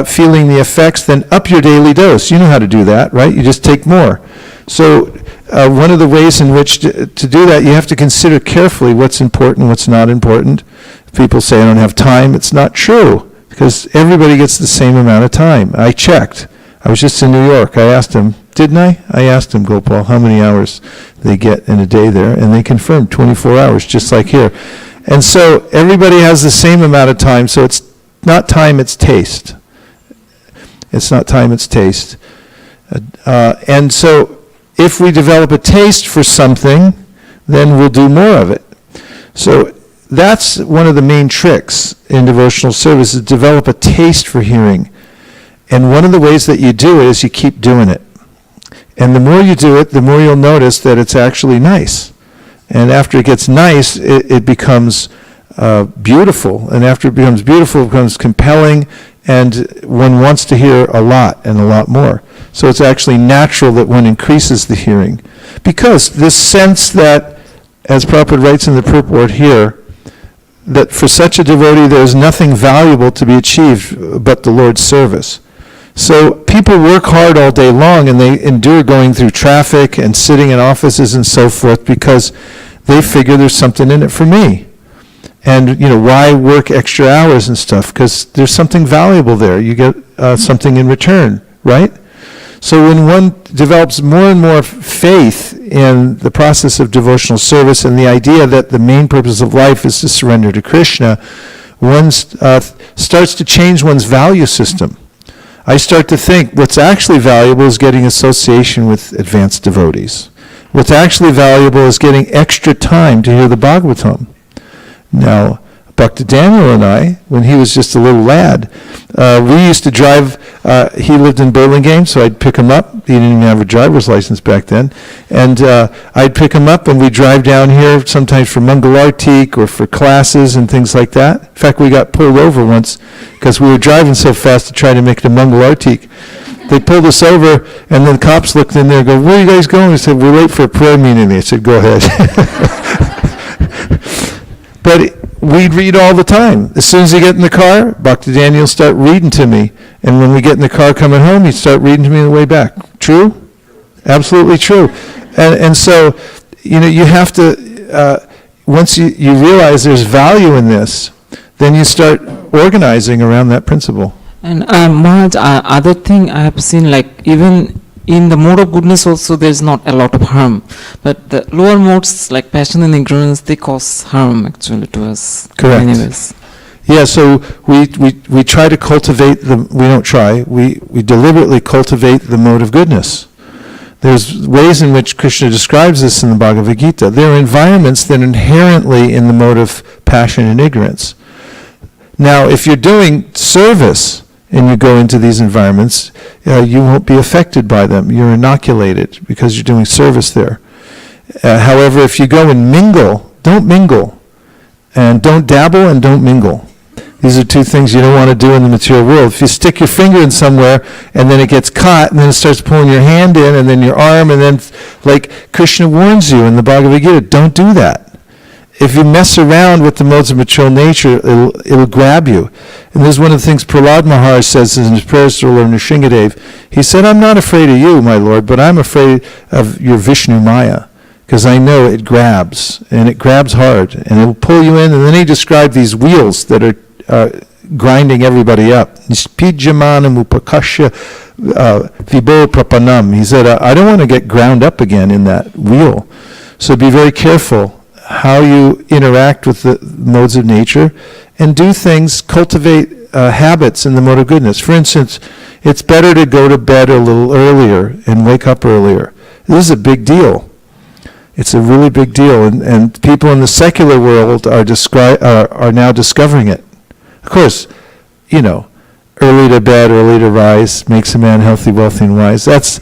Speaker 1: feeling the effects, then up your daily dose. You know how to do that, right? You just take more. So one of the ways in which to do that, you have to consider carefully what's important, what's not important. If people say, I don't have time, it's not true, because everybody gets the same amount of time. I checked. I was just in New York. I asked them, didn't I? I asked them, Gopal, how many hours they get in a day there, and they confirmed 24 hours, just like here. And so everybody has the same amount of time, so it's not time, it's taste. It's not time, it's taste. And so if we develop a taste for something, then we'll do more of it. So that's one of the main tricks in devotional service, is develop a taste for hearing. And one of the ways that you do it is you keep doing it. And the more you do it, the more you'll notice that it's actually nice. And after it gets nice, it becomes beautiful. And after it becomes beautiful, it becomes compelling, and one wants to hear a lot and a lot more. So it's actually natural that one increases the hearing. Because this sense that, as Prabhupada writes in the purport here, that for such a devotee there is nothing valuable to be achieved but the Lord's service. So people work hard all day long, and they endure going through traffic and sitting in offices and so forth because they figure there's something in it for me. And, why work extra hours and stuff? Because there's something valuable there. You get something in return, right? So when one develops more and more faith in the process of devotional service and the idea that the main purpose of life is to surrender to Krishna, one starts to change one's value system. I start to think what's actually valuable is getting association with advanced devotees. What's actually valuable is getting extra time to hear the Bhagavatam. Now, Bhakta Daniel and I, when he was just a little lad, we used to drive, he lived in Burlingame, so I'd pick him up. He didn't even have a driver's license back then. And I'd pick him up, and we'd drive down here sometimes for Mangalartik or for classes and things like that. In fact, we got pulled over once because we were driving so fast to try to make it to Mangalartik. They pulled us over, and then the cops looked in there and go, where are you guys going? We said, we're late for a prayer meeting. They said, go ahead. But we'd read all the time. As soon as you get in the car, Bhakti Daniel start reading to me. And when we get in the car coming home, he'd start reading to me on the way back. True? Absolutely true. And so, you have to, once you realize there's value in this, then you start organizing around that principle.
Speaker 2: And Maharaj, other thing I have seen, like even in the mode of goodness also there is not a lot of harm, but the lower modes like passion and ignorance, they cause harm actually to us.
Speaker 1: Correct.
Speaker 2: In many ways.
Speaker 1: Yeah, so we try to cultivate we don't try, we deliberately cultivate the mode of goodness. There's ways in which Krishna describes this in the Bhagavad-gita. There are environments that are inherently in the mode of passion and ignorance. Now, if you're doing service and you go into these environments, you won't be affected by them. You're inoculated because you're doing service there. However, if you go and mingle, don't mingle. And don't dabble and don't mingle. These are two things you don't want to do in the material world. If you stick your finger in somewhere and then it gets caught and then it starts pulling your hand in and then your arm and then, like Krishna warns you in the Bhagavad-gita, don't do that. If you mess around with the modes of material nature, it'll grab you. And this is one of the things Prahlad Maharaj says in his prayers to Lord Nrsingadev. He said, I'm not afraid of you, my Lord, but I'm afraid of your Vishnu Maya. Because I know it grabs, and it grabs hard, and it will pull you in. And then he described these wheels that are grinding everybody up. Nispidyamanam upakashya vibo prapanam. He said, I don't want to get ground up again in that wheel. So be very careful how you interact with the modes of nature, and do things, cultivate habits in the mode of goodness. For instance, it's better to go to bed a little earlier and wake up earlier. This is a big deal. It's a really big deal, and people in the secular world are now discovering it. Of course, early to bed, early to rise makes a man healthy, wealthy, and wise. That's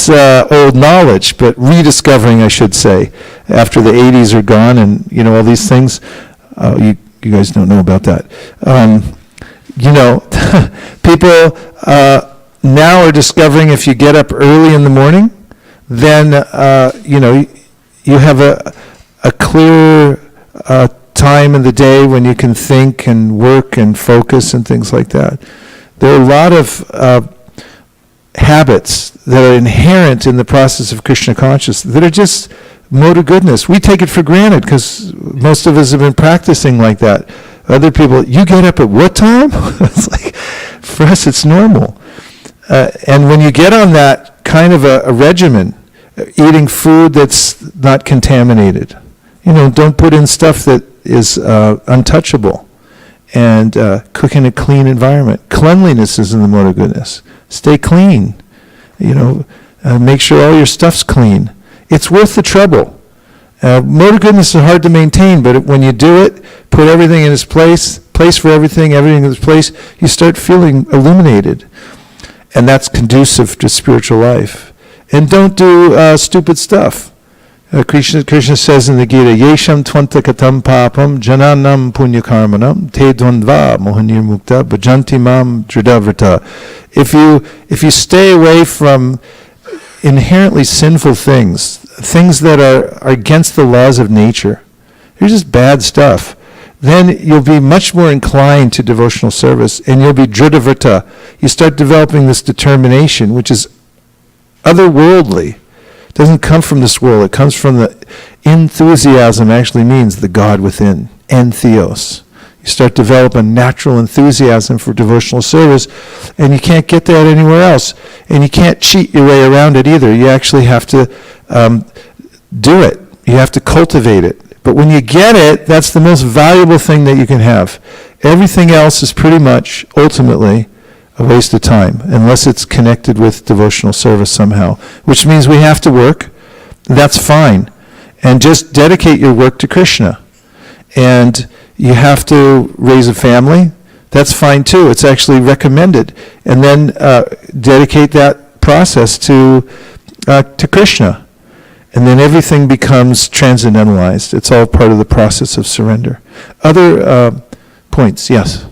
Speaker 1: old knowledge, but rediscovering, I should say, after the 80s are gone, and all these things. You guys don't know about that. People now are discovering if you get up early in the morning, then you have a clear time in the day when you can think and work and focus and things like that. There are a lot of habits that are inherent in the process of Krishna consciousness that are just mode of goodness. We take it for granted because most of us have been practicing like that. Other people, you get up at what time? It's like, for us it's normal. And when you get on that kind of a regimen, eating food that's not contaminated. Don't put in stuff that is untouchable. And cook in a clean environment. Cleanliness is in the mode of goodness. Stay clean. Make sure all your stuff's clean. It's worth the trouble. Mode of goodness is hard to maintain, but when you do it, put everything in its place for everything in its place, you start feeling illuminated. And that's conducive to spiritual life. And don't do stupid stuff. Krishna says in the Gita, Yesham tvanta katam papam jananam punyakarmanam te dvandva mohanir mukta bhajanti mam dridavrata. If you stay away from inherently sinful things that are against the laws of nature, they're just bad stuff, then you'll be much more inclined to devotional service, and you'll be dridavrata. You start developing this determination, which is otherworldly. It doesn't come from this world. It comes from the enthusiasm, actually means the God within, entheos. You start developing natural enthusiasm for devotional service, and you can't get that anywhere else. And you can't cheat your way around it either. You actually have to do it. You have to cultivate it. But when you get it, that's the most valuable thing that you can have. Everything else is pretty much, ultimately, a waste of time, unless it's connected with devotional service somehow, which means we have to work. That's fine. And just dedicate your work to Krishna. And you have to raise a family. That's fine too. It's actually recommended. And then dedicate that process to Krishna. And then everything becomes transcendentalized. It's all part of the process of surrender. Other points? Yes.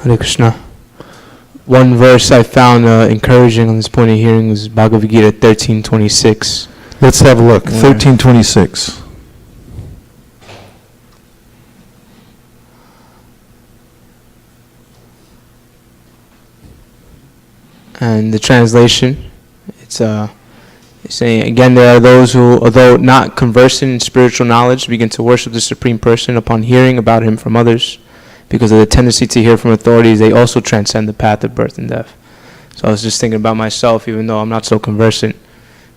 Speaker 3: Hare Krishna. One verse I found encouraging on this point of hearing was Bhagavad-gita 13:26.
Speaker 1: Let's have a look. 13:26.
Speaker 3: And the translation, it's He's saying, again, there are those who, although not conversant in spiritual knowledge, begin to worship the Supreme Person upon hearing about him from others. Because of the tendency to hear from authorities, they also transcend the path of birth and death. So I was just thinking about myself, even though I'm not so conversant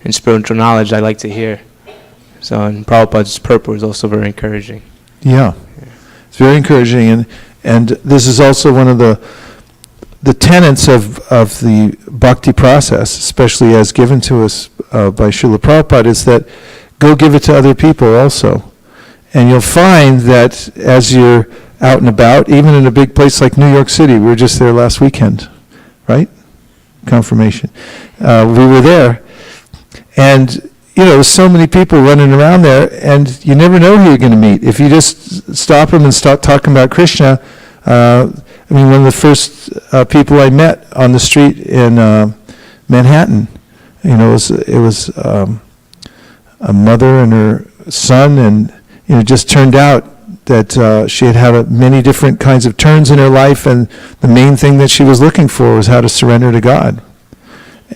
Speaker 3: in spiritual knowledge, I like to hear. So, and Prabhupada's purport is also very encouraging.
Speaker 1: Yeah. It's very encouraging, and this is also one of the tenets of the bhakti process, especially as given to us by Srila Prabhupada, is that go give it to other people also. And you'll find that as you're out and about, even in a big place like New York City, we were just there last weekend, right? Confirmation. We were there, and there's so many people running around there, and you never know who you're going to meet. If you just stop them and start talking about Krishna, one of the first people I met on the street in Manhattan, it was a mother and her son, and it just turned out that she had many different kinds of turns in her life, and the main thing that she was looking for was how to surrender to God.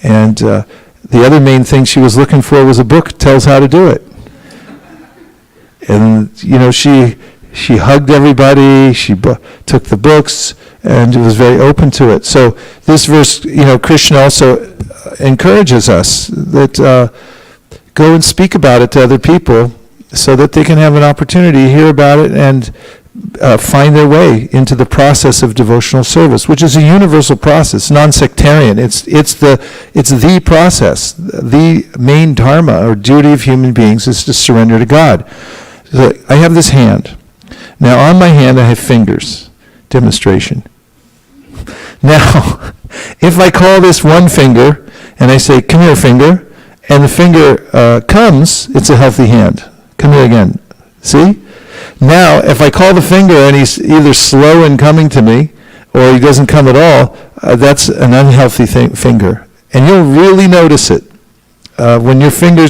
Speaker 1: And the other main thing she was looking for was a book that tells how to do it. And she hugged everybody, she took the books, and was very open to it. So this verse, Krishna also encourages us that go and speak about it to other people so that they can have an opportunity to hear about it and find their way into the process of devotional service, which is a universal process, non-sectarian. It's the process. The main dharma or duty of human beings is to surrender to God. So I have this hand. Now on my hand I have fingers. Demonstration. Now, if I call this one finger and I say, "Come here, finger," and the finger comes, it's a healthy hand. Come here again. See? Now, if I call the finger and he's either slow in coming to me or he doesn't come at all, that's an unhealthy finger. And you'll really notice it. When your finger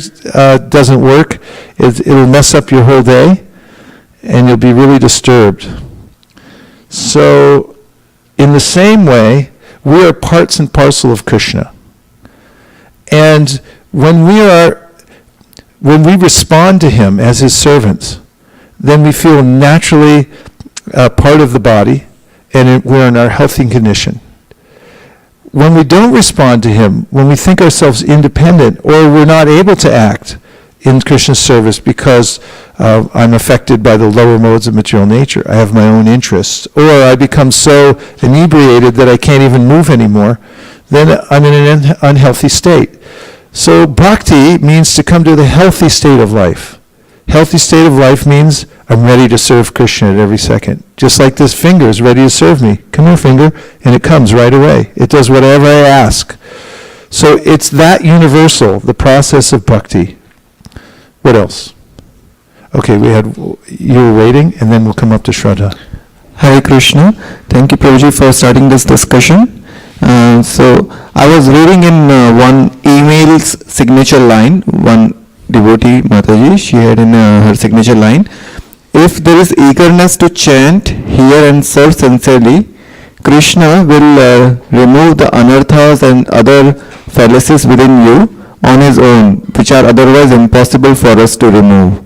Speaker 1: doesn't work, it'll mess up your whole day and you'll be really disturbed. So, in the same way, we are parts and parcel of Krishna. And when we respond to him as his servants, then we feel naturally part of the body, and we're in our healthy condition. When we don't respond to him, when we think ourselves independent, or we're not able to act in Krishna's service because I'm affected by the lower modes of material nature, I have my own interests, or I become so inebriated that I can't even move anymore, then I'm in an unhealthy state. So bhakti means to come to the healthy state of life. Healthy state of life means I'm ready to serve Krishna at every second. Just like this finger is ready to serve me. Come here, finger. And it comes right away. It does whatever I ask. So it's that universal, the process of bhakti. What else? Okay, you were waiting, and then we'll come up to Shraddha.
Speaker 4: Hare Krishna. Thank you, Prabhuji, for starting this discussion. So I was reading in one email's signature line, one devotee, Mataji, she had in her signature line, if there is eagerness to chant, hear and serve sincerely, Krishna will remove the anarthas and other fallacies within you on his own, which are otherwise impossible for us to remove.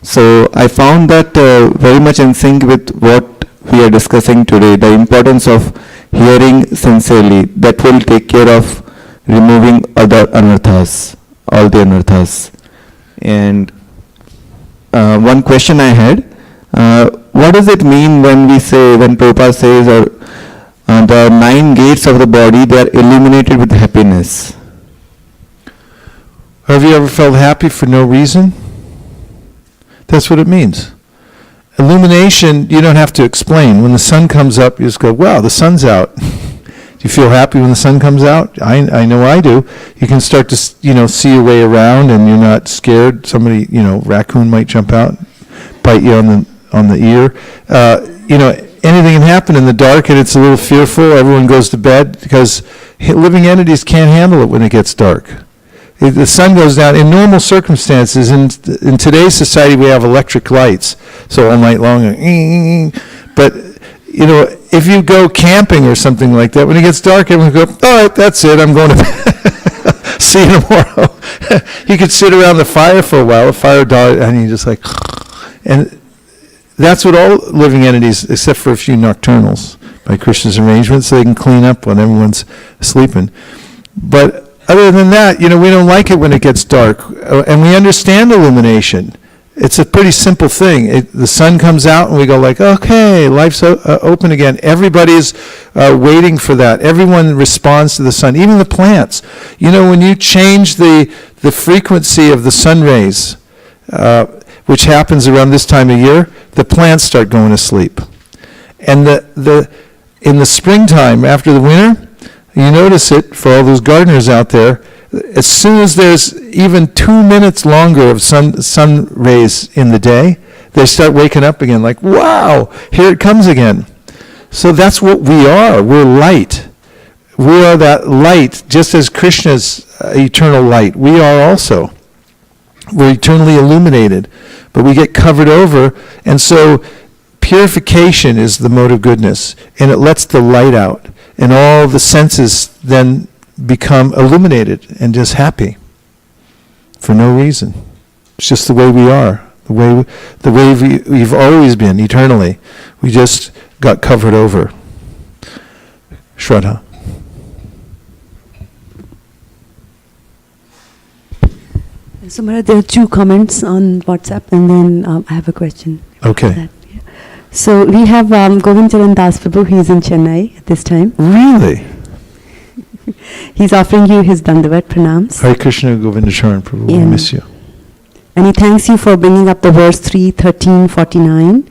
Speaker 4: So I found that very much in sync with what we are discussing today, the importance of hearing sincerely. That will take care of removing other anarthas, all the anarthas. And one question I had, what does it mean when Prabhupada says the 9 gates of the body, they are illuminated with happiness?
Speaker 1: Have you ever felt happy for no reason? That's what it means. Illumination, you don't have to explain. When the sun comes up, you just go, wow, the sun's out. Do you feel happy when the sun comes out? I know I do. You can start to, see your way around, and you're not scared. Somebody, raccoon might jump out, bite you on the ear. Anything can happen in the dark, and it's a little fearful. Everyone goes to bed because living entities can't handle it when it gets dark. The sun goes down in normal circumstances. In today's society, we have electric lights, so all night long. But if you go camping or something like that, when it gets dark, everyone goes, "All right, that's it. I'm going to bed. See you tomorrow." You could sit around the fire for a while, the fire died, and you just like, and that's what all living entities, except for a few nocturnals, by Krishna's arrangement, so they can clean up when everyone's sleeping. But other than that, we don't like it when it gets dark, and we understand illumination. It's a pretty simple thing. The sun comes out and we go like, okay, life's open again. Everybody's waiting for that. Everyone responds to the sun, even the plants. When you change the frequency of the sun rays, which happens around this time of year, the plants start going to sleep. And in the springtime, after the winter, you notice it for all those gardeners out there, as soon as there's even 2 minutes longer of sun rays in the day, they start waking up again like, wow, here it comes again. So that's what we are. We're light. We are that light, just as Krishna's eternal light. We are also. We're eternally illuminated, but we get covered over, and so purification is the mode of goodness, and it lets the light out, and all the senses then become illuminated and just happy for no reason. It's just the way we are, the way we've always been eternally. We just got covered over. Shraddha.
Speaker 5: So Maharaj, there are 2 comments on WhatsApp, and then I have a question.
Speaker 1: Okay.
Speaker 5: So we have Govind Charan Das Prabhu, he is in Chennai at this time.
Speaker 1: Really?
Speaker 5: He's offering you his Dandavat pranams.
Speaker 1: Hare Krishna Govinda Charan Prabhu, we miss you.
Speaker 5: And he thanks you for bringing up the verse 3:13-49.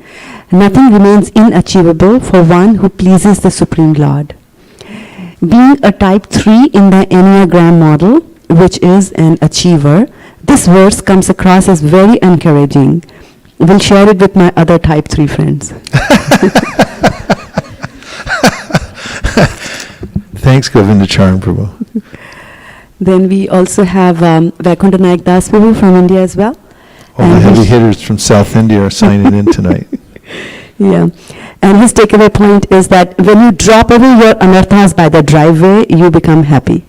Speaker 5: Nothing remains inachievable for one who pleases the Supreme Lord. Being a type 3 in the Enneagram model, which is an achiever, this verse comes across as very encouraging. We'll share it with my other type 3 friends.
Speaker 1: Thanks, Govinda Charan Prabhu.
Speaker 5: Then we also have Vaikuntha Nayak Das Prabhu from India as well.
Speaker 1: All the heavy hitters from South India are signing in tonight.
Speaker 5: Yeah. And his takeaway point is that when you drop away your anarthas by the driveway, you become happy.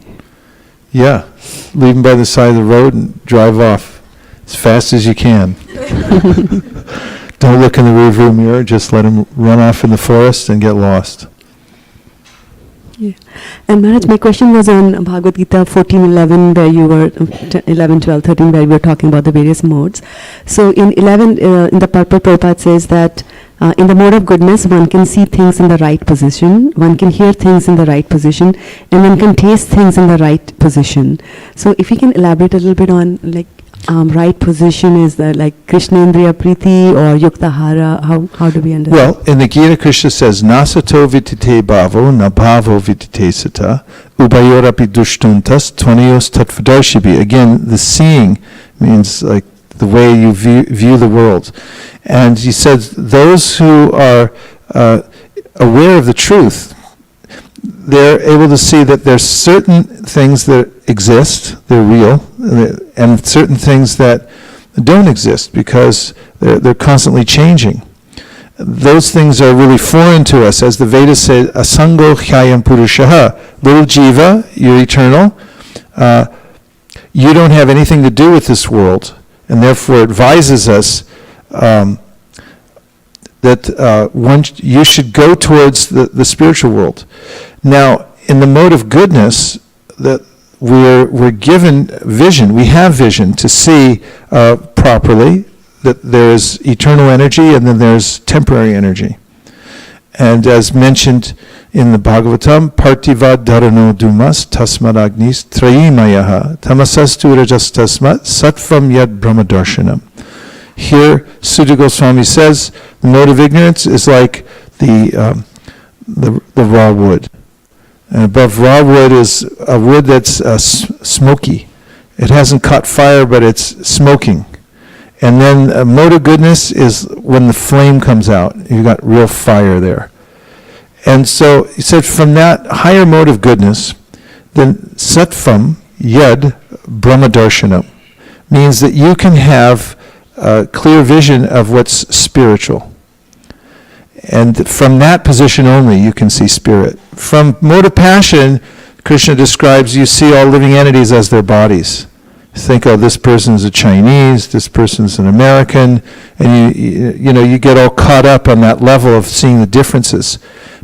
Speaker 1: Yeah. Leave them by the side of the road and drive off as fast as you can. Don't look in the rearview mirror, just let them run off in the forest and get lost.
Speaker 5: Yeah. And Maharaj, my question was on Bhagavad-gita 14:11, where you were 11, 12, 13, where we were talking about the various modes. So in 11, in the purport, Prabhupada says that in the mode of goodness, one can see things in the right position, one can hear things in the right position, and one can taste things in the right position. So if you can elaborate a little bit on right position, is that like Krishnendriya Priti or Yuktahara? How do we understand?
Speaker 1: Well, in the Gita, Krishna says, Nasato vitite bhavo, na bhavo vitite sata, ubayorapi dushtuntas, tvanios tattvadarshibhi. Again, the seeing means like the way you view the world. And he says, those who are aware of the truth, they're able to see that there's certain things that exist, they're real, and certain things that don't exist because they're constantly changing. Those things are really foreign to us. As the Vedas say, asango hyayam purushaha, little jiva, you're eternal. You don't have anything to do with this world, and therefore it advises us that you should go towards the spiritual world. Now, in the mode of goodness, that we're given vision. We have vision to see properly that there is eternal energy and then there's temporary energy. And as mentioned in the Bhagavatam, Partivad dharano dumas tasmad agnis trayimayaha tamasastu rajas tasmat satvam yad brahmadarshanam. Here, Sutta Goswami says, the mode of ignorance is like the raw wood. And above raw wood is a wood that's smoky. It hasn't caught fire, but it's smoking. And then a mode of goodness is when the flame comes out. You've got real fire there. And so he said from that higher mode of goodness, then sattvam yad brahmadarshanam means that you can have a clear vision of what's spiritual. And from that position only, you can see spirit. From mode of passion, Krishna describes you see all living entities as their bodies. Think, oh, this person's a Chinese, this person's an American, and you get all caught up on that level of seeing the differences.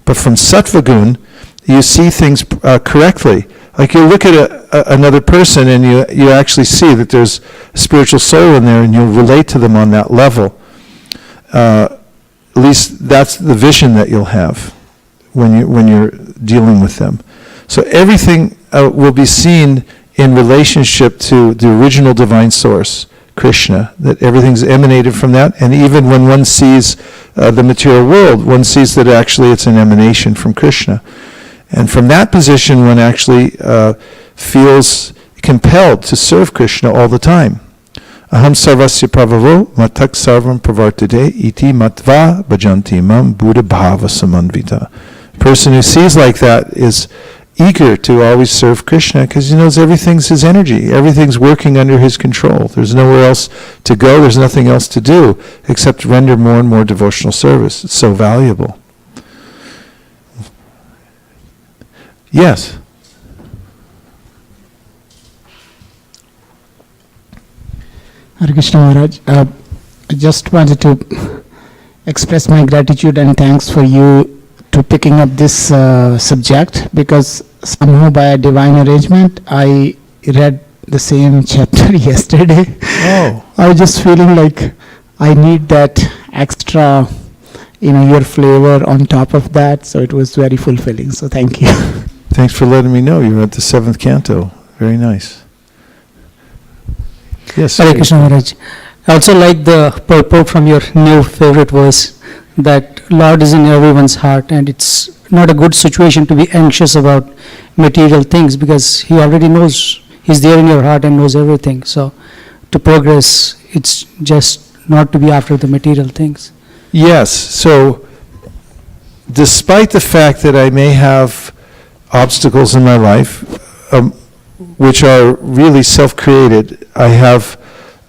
Speaker 1: But from Sattva Gun, you see things correctly. Like you look at another person and you actually see that there's a spiritual soul in there, and you'll relate to them on that level. At least that's the vision that you'll have when you're dealing with them. So everything will be seen in relationship to the original divine source, Krishna, that everything's emanated from that. And even when one sees the material world, one sees that actually it's an emanation from Krishna. And from that position, one actually feels compelled to serve Krishna all the time. Aham sarvasya pravavo matak sarvam pravartade iti matva bhajanti mam buddha bhava samanvita. A person who sees like that is eager to always serve Krishna because he knows everything's his energy. Everything's working under his control. There's nowhere else to go. There's nothing else to do except render more and more devotional service. It's so valuable. Yes?
Speaker 6: Hare Krishna Maharaj, I just wanted to express my gratitude and thanks for you to picking up this subject, because somehow by a divine arrangement I read the same chapter yesterday.
Speaker 1: Oh.
Speaker 6: I was just feeling like I need that extra, your flavor on top of that, so it was very fulfilling. So thank you.
Speaker 1: Thanks for letting me know. You're at the 7th canto. Very nice. Yes.
Speaker 7: Hare Krishna Maharaj. I also like the purport from your new favorite verse, that Lord is in everyone's heart, and it's not a good situation to be anxious about material things, because He already knows, He's there in your heart and knows everything. So to progress, it's just not to be after the material things.
Speaker 1: Yes. So despite the fact that I may have obstacles in my life, which are really self-created, I have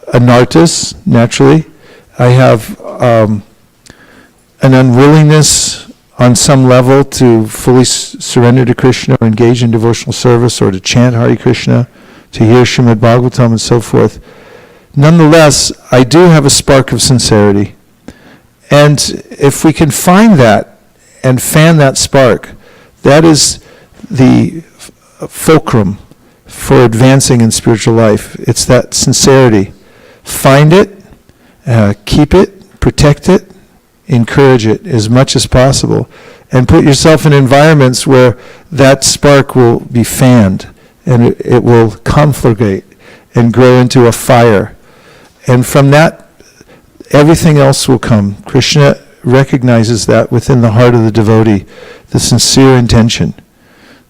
Speaker 1: anartas, naturally. I have an unwillingness on some level to fully surrender to Krishna or engage in devotional service or to chant Hare Krishna, to hear Srimad Bhagavatam and so forth. Nonetheless, I do have a spark of sincerity. And if we can find that and fan that spark, that is the fulcrum for advancing in spiritual life. It's that sincerity. Find it, keep it, protect it, encourage it as much as possible, and put yourself in environments where that spark will be fanned and it will conflagrate and grow into a fire. And from that, everything else will come. Krishna recognizes that within the heart of the devotee, the sincere intention.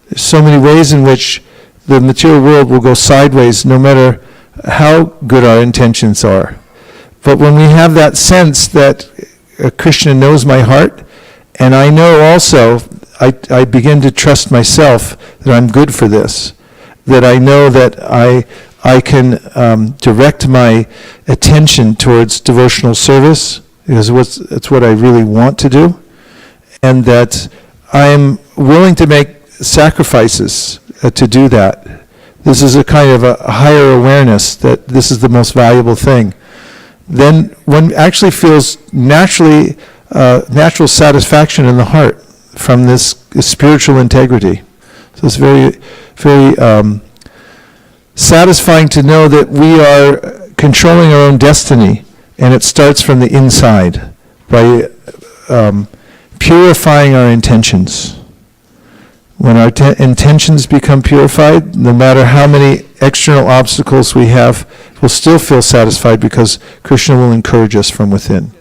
Speaker 1: There's so many ways in which the material world will go sideways no matter how good our intentions are. But when we have that sense that Krishna knows my heart, and I know also, I begin to trust myself that I'm good for this, that I know that I can direct my attention towards devotional service, because it's what I really want to do, and that I'm willing to make sacrifices to do that. This is a kind of a higher awareness that this is the most valuable thing. Then one actually feels natural satisfaction in the heart from this spiritual integrity. So it's very, very satisfying to know that we are controlling our own destiny, and it starts from the inside by purifying our intentions. When our intentions become purified, no matter how many external obstacles we have, we'll still feel satisfied because Krishna will encourage us from within.